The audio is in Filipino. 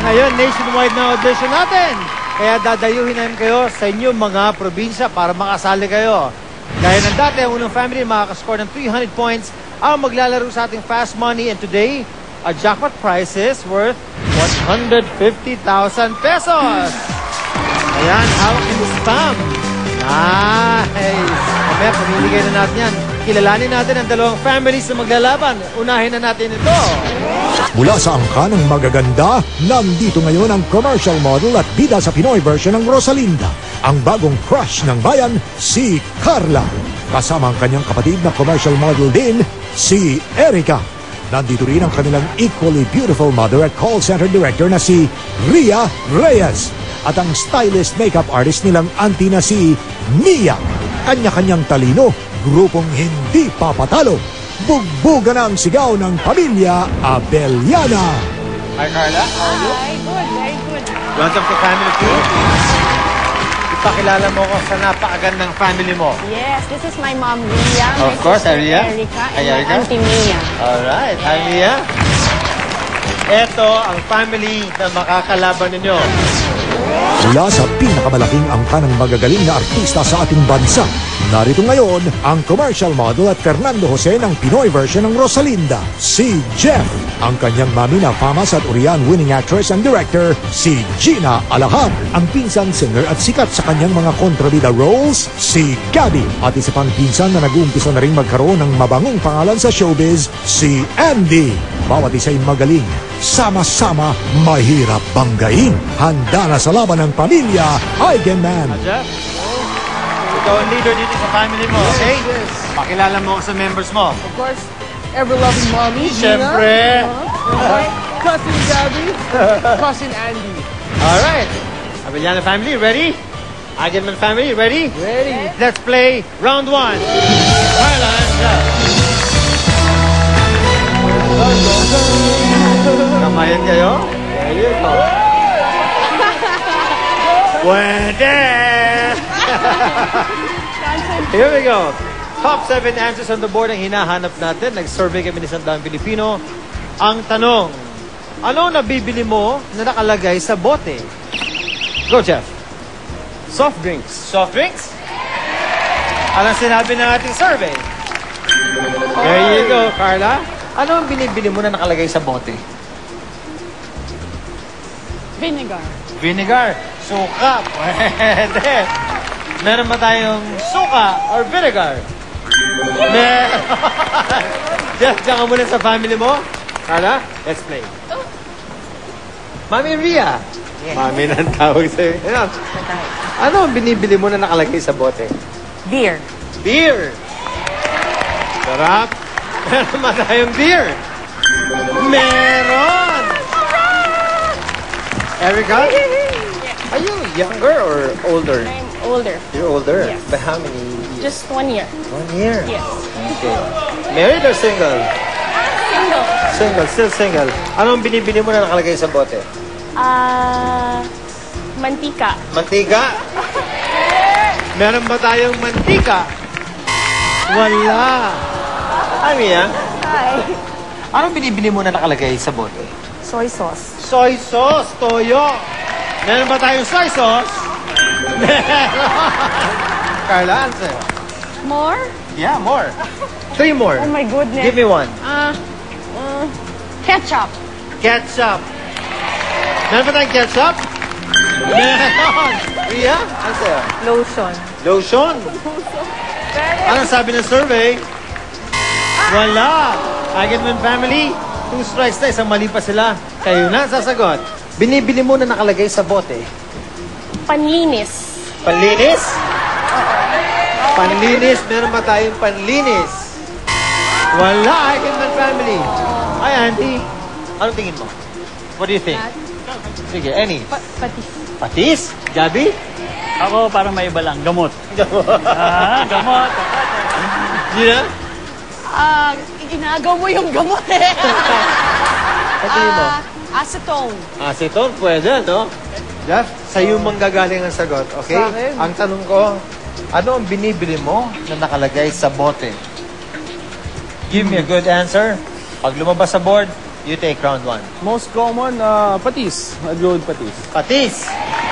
Ngayon, nationwide na audition natin. Kaya dadayuhin namin kayo sa inyong mga probinsya para makasali kayo. Gaya ng dati, ang unang family makakascore ng 300 points ang maglalaro sa ating Fast Money. And today, a jackpot prize is worth 150,000 pesos. Ayan, hawak yung spam. Nice. Mamaya, pamiligay na natin yan. Kilalanin natin ang dalawang families na maglalaban. Unahin na natin ito. Mula sa angka ng magaganda, nandito ngayon ang commercial model at bida sa Pinoy version ng Rosalinda. Ang bagong crush ng bayan, si Carla. Kasama ang kanyang kapatid na commercial model din, si Erica. Nandito rin ang kanilang equally beautiful mother at call center director na si Ria Reyes. At ang stylist makeup artist nilang auntie na si Mia. Kanya-kanyang talino, grupong hindi papatalo. Bugbugan ang sigaw ng pamilya Abellana. Hi, Carla. How are you? Hi, good, very good. Welcome to Family Feud. Ipakilala mo ko sa napakagandang family mo. Yes, this is my mom, Ria. Of my course, sister, Ria. Erica, Hi, and my Erica. auntie Mia. Alright, hi Mia. Ito ang family na makakalaban ninyo. Mula sa pinakamalaking angka ng magagaling na artista sa ating bansa, narito ngayon ang commercial model at Fernando Jose ng Pinoy version ng Rosalinda, si Jeff. Ang kanyang mami na famas at Urian winning actress and director, si Gina Alahab. Ang pinsan singer at sikat sa kanyang mga kontrabida roles, si Gabby. At isa pang pinsan na nag-uumpisa na rin magkaroon ng mabangong pangalan sa showbiz, si Andy. Bawat isa'y magaling, sama-sama mahirap banggain. Handa na sa laban ng pamilya, Eigenman. Jeff, ikaw ang leader dito sa family mo, okay? Yes. Pakilala mo ako sa members mo. Of course, ever-loving mommy, Siyempre. Gina. Cousin Gabby, cousin Andy. Alright. Abellana family, ready? Agenman family, ready? Ready? Let's play round 1. Carla and Jeff. Kamayan kayo? There you go. Pwede! Here we go. Top 7 answers on the board ang hinahanap natin. Nag-survey kami ni Sandang Pilipino. Ang tanong, ano nabibili mo na nakalagay sa bote? Go, Jeff. Soft drinks. Soft drinks? Anong sinabi ng ating survey? There you go, Carla. Ano ang binibili mo na nakalagay sa bote? Vinegar. Vinegar. Suka. Pwede. Meron ba tayong suka or vinegar? Meron. Jeff, diyan ka muna sa family mo. Carla, let's play. Mami Ria. Yes. Mami nang tawag sa'yo. Ayan. Ano ang binibili mo na nakalagay sa bote? Beer. Beer. Sarap. Meron ba tayong beer? Meron! Erica? Are you younger or older? I'm older. You're older? Yes. By how many years? Just 1 year. 1 year? Yes. Okay. Married or single? Single. Single, still single. Anong binibili mo na nakalagay sa bote? Mantika. Mantika? Meron ba tayong mantika? Wala. Ay, Mia, Hi. anong binibili mo na nakalagay sa bote? Soy sauce. Soy sauce, toyo. Meron ba tayong soy sauce? Meron. Carla, answer. More? Yeah, more. 3 more. Oh my goodness. Give me 1. Ketchup. Ketchup. Meron ba tayong ketchup? Meron. Ria, answer. Lotion. Lotion. Anong sabi ng survey? Wala. Agenman family, 2 strikes na, isang mali pa sila. Kayo na sasagot. Binibili mo na nakalagay sa bote. Panlinis. Panlinis? Panlinis. Meron ba tayong panlinis? Wala, Agenman family. Ay, auntie. Ano tingin mo? What do you think? Sige, any. Patis. Patis? Gabi? Ako parang may iba lang, gamot. Gamot. Gamot. Gina? Ginagaw mo yung gamot eh. Ano tingin mo? Acetone. Aceton, pwede, no? Jeff, sa'yo manggagaling ang sagot, okay? Sa akin. Ang tanong ko, ano ang binibili mo na nakalagay sa bote? Give me a good answer. Pag lumabas sa board, You take round 1. Most common, patis. I'd go with patis. Patis.